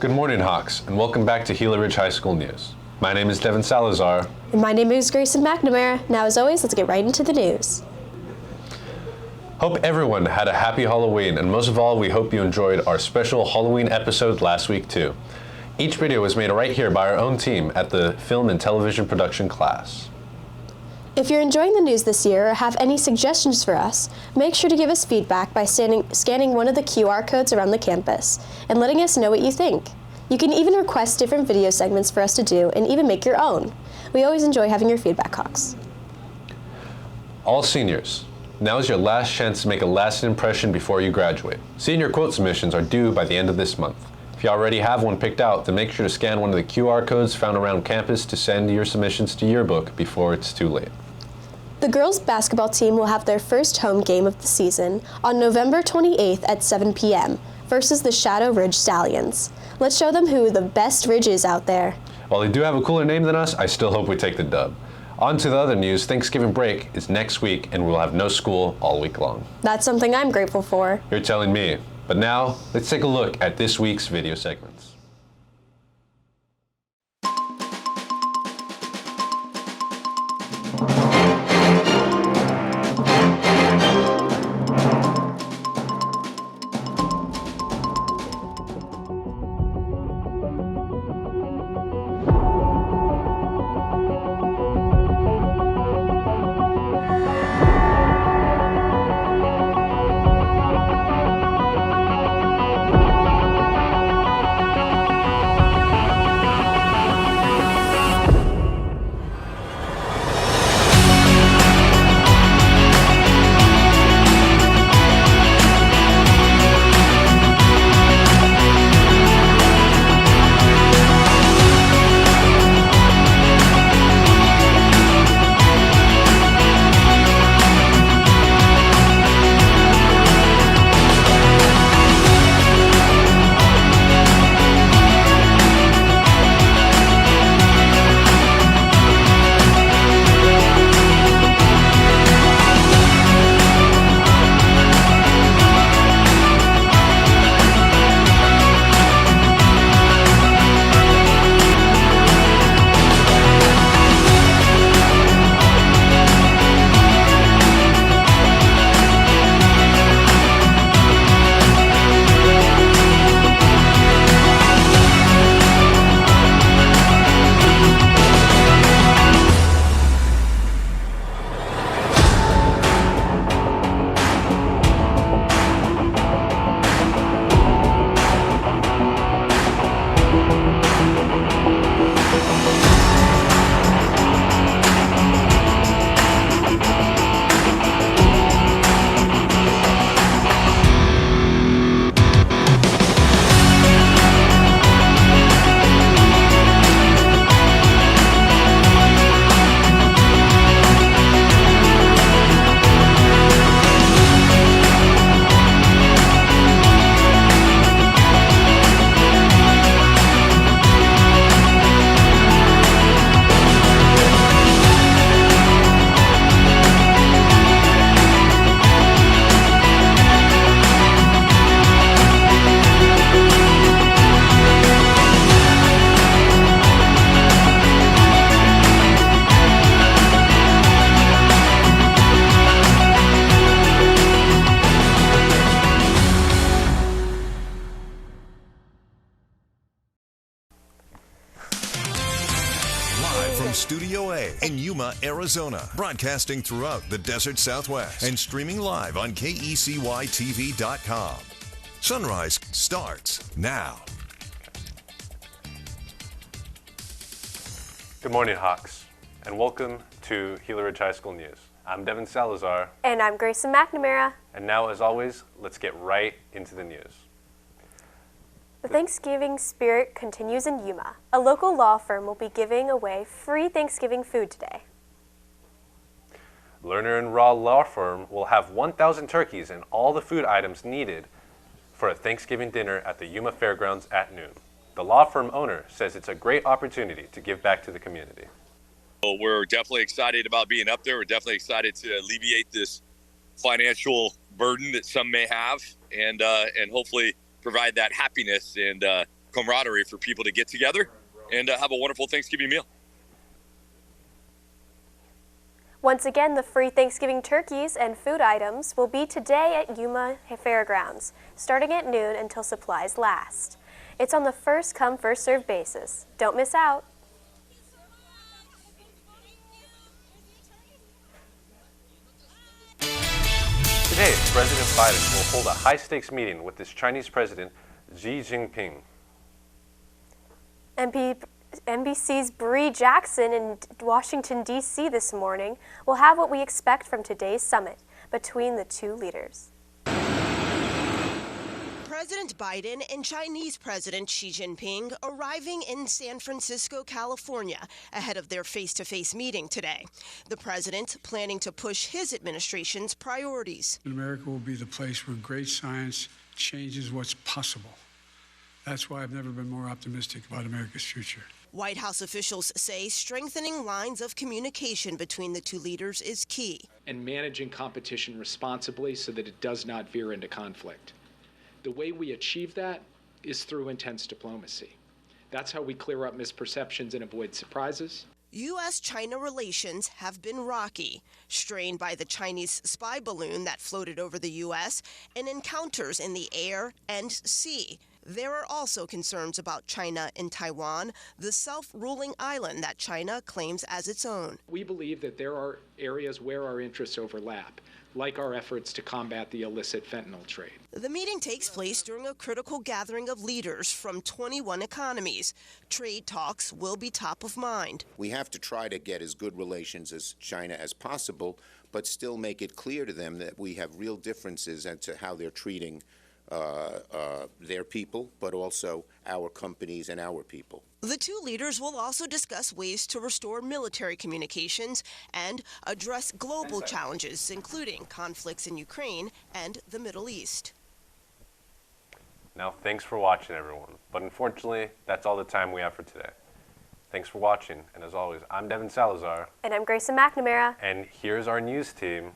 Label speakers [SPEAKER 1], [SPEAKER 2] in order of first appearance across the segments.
[SPEAKER 1] Good morning, Hawks, and welcome back to Gila Ridge High School News. My name is Devin Salazar.
[SPEAKER 2] And my name is Grayson McNamara. Now, as always, let's get right into the news.
[SPEAKER 1] Hope everyone had a happy Halloween, and most of all, we hope you enjoyed our special Halloween episode last week, too. Each video was made right here by our own team at the Film and Television Production class.
[SPEAKER 2] If you're enjoying the news this year or have any suggestions for us, make sure to give us feedback by scanning one of the QR codes around the campus and letting us know what you think. You can even request different video segments for us to do and even make your own. We always enjoy having your feedback, Hawks.
[SPEAKER 1] All seniors, now is your last chance to make a lasting impression before you graduate. Senior quote submissions are due by the end of this month. If you already have one picked out, then make sure to scan one of the QR codes found around campus to send your submissions to Yearbook before it's too late.
[SPEAKER 2] The girls' basketball team will have their first home game of the season on November 28th at 7 p.m. versus the Shadow Ridge Stallions. Let's show them who the best Ridge is out there.
[SPEAKER 1] While they do have a cooler name than us, I still hope we take the dub. On to the other news. Thanksgiving break is next week and we'll have no school all week long.
[SPEAKER 2] That's something I'm grateful for.
[SPEAKER 1] You're telling me. But now, let's take a look at this week's video segments.
[SPEAKER 3] Studio A in Yuma, Arizona, broadcasting throughout the desert Southwest and streaming live on KYMA.com. Sunrise starts now.
[SPEAKER 1] Good morning, Hawks, and welcome to Gila Ridge High School News. I'm Devin Salazar.
[SPEAKER 2] And I'm Grayson McNamara.
[SPEAKER 1] And now, as always, let's get right into the news.
[SPEAKER 2] The Thanksgiving spirit continues in Yuma. A local law firm will be giving away free Thanksgiving food today.
[SPEAKER 1] Lerner and Raw Law Firm will have 1,000 turkeys and all the food items needed for a Thanksgiving dinner at the Yuma Fairgrounds at noon. The law firm owner says it's a great opportunity to give back to the community.
[SPEAKER 4] Well, we're definitely excited about being up there. We're definitely excited to alleviate this financial burden that some may have, and hopefully provide that happiness and camaraderie for people to get together and have a wonderful Thanksgiving meal.
[SPEAKER 2] Once again, the free Thanksgiving turkeys and food items will be today at KYMA Fairgrounds, starting at noon until supplies last. It's on the first-come, first-served basis. Don't miss out.
[SPEAKER 1] Today, President Biden will hold a high-stakes meeting with his Chinese President Xi Jinping.
[SPEAKER 2] NBC's Bree Jackson in Washington, D.C. this morning will have what we expect from today's summit between the two leaders.
[SPEAKER 5] President Biden and Chinese President Xi Jinping arriving in San Francisco, California, ahead of their face-to-face meeting today. The president planning to push his administration's priorities.
[SPEAKER 6] America will be the place where great science changes what's possible. That's why I've never been more optimistic about America's future.
[SPEAKER 5] White House officials say strengthening lines of communication between the two leaders is key.
[SPEAKER 7] And managing competition responsibly so that it does not veer into conflict. The way we achieve that is through intense diplomacy. That's how we clear up misperceptions and avoid surprises.
[SPEAKER 5] U.S.-China relations have been rocky, strained by the Chinese spy balloon that floated over the U.S. and encounters in the air and sea. There are also concerns about China in Taiwan, the self-ruling island that China claims as its own.
[SPEAKER 7] We believe that there are areas where our interests overlap, like our efforts to combat the illicit fentanyl trade.
[SPEAKER 5] The meeting takes place during a critical gathering of leaders from 21 economies. Trade talks will be top of mind.
[SPEAKER 8] We have to try to get as good relations as China as possible, but still make it clear to them that we have real differences as to how they're treating their people, but also our companies and our people.
[SPEAKER 5] The two leaders will also discuss ways to restore military communications and address global challenges, including conflicts in Ukraine and the Middle East.
[SPEAKER 1] Now, thanks for watching, everyone. But unfortunately, that's all the time we have for today. Thanks for watching, and as always, I'm Devin Salazar.
[SPEAKER 2] And I'm Grayson McNamara.
[SPEAKER 1] And here's our news team.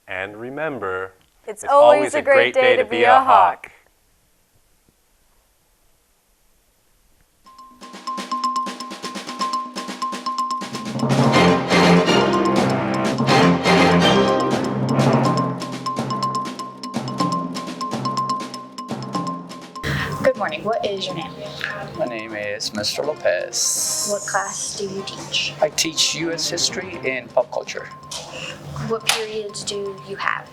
[SPEAKER 1] And remember,
[SPEAKER 2] It's always a great day to be a Hawk.
[SPEAKER 9] Good morning. What is your name?
[SPEAKER 10] My name is Mr. Lopez.
[SPEAKER 9] What class do you teach?
[SPEAKER 10] I teach U.S. history and pop culture.
[SPEAKER 9] What periods do you have?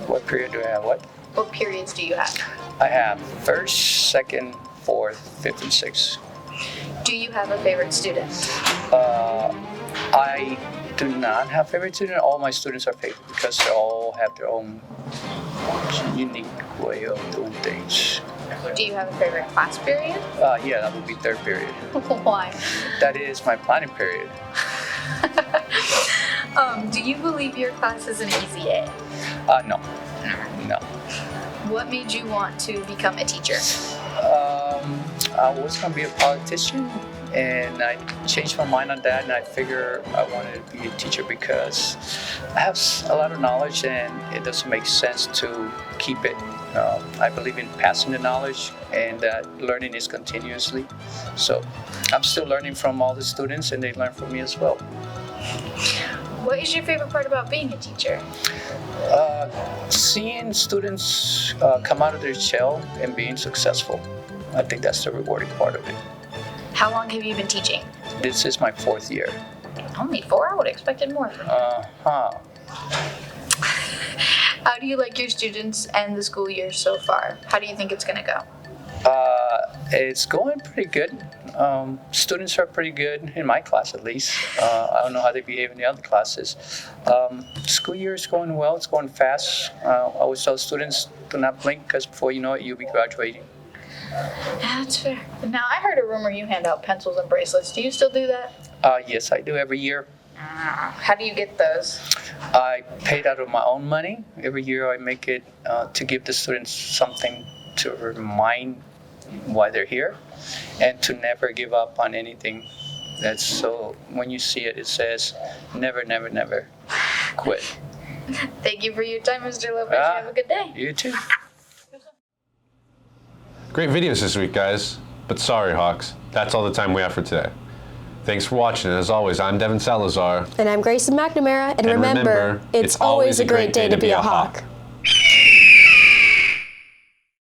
[SPEAKER 10] What period do I have?
[SPEAKER 9] What periods do you have?
[SPEAKER 10] I have first, second, fourth, fifth, and sixth.
[SPEAKER 9] Do you have a favorite student?
[SPEAKER 10] I do not have a favorite student. All my students are favorite because they all have their own unique way of doing things.
[SPEAKER 9] Do you have a favorite class period?
[SPEAKER 10] Yeah, that would be third period.
[SPEAKER 9] Why?
[SPEAKER 10] That is my planning period.
[SPEAKER 9] Do you believe your class is an easy A?
[SPEAKER 10] No. No.
[SPEAKER 9] What made you want to become a teacher?
[SPEAKER 10] I was going to be a politician, and I changed my mind on that, and I figured I wanted to be a teacher because I have a lot of knowledge, and it doesn't make sense to keep it. I believe in passing the knowledge, and that learning is continuously. So I'm still learning from all the students, and they learn from me as well.
[SPEAKER 9] What is your favorite part about being a teacher?
[SPEAKER 10] Seeing students come out of their shell and being successful. I think that's the rewarding part of it.
[SPEAKER 9] How long have you been teaching?
[SPEAKER 10] This is my 4th year.
[SPEAKER 9] Only 4? I would have expected more from you. How do you like your students and the school year so far? How do you think it's going to go?
[SPEAKER 10] It's going pretty good. Students are pretty good, in my class at least. I don't know how they behave in the other classes. School year is going well, it's going fast. I always tell students, do not blink, because before you know it, you'll be graduating.
[SPEAKER 9] That's fair. Now, I heard a rumor you hand out pencils and bracelets. Do you still do that?
[SPEAKER 10] Yes, I do every year.
[SPEAKER 9] How do you get those?
[SPEAKER 10] I paid out of my own money. Every year I make it to give the students something to remind why they're here and to never give up on anything. That's so when you see it, it says never, never, never quit.
[SPEAKER 9] Thank you for your time, Mr. Lopez. Have a good day.
[SPEAKER 10] You too.
[SPEAKER 1] Great videos this week, guys. But sorry, Hawks. That's all the time we have for today. Thanks for watching, and as always, I'm Devin Salazar.
[SPEAKER 2] And I'm Grayson McNamara, and remember, it's always a great day to be a Hawk.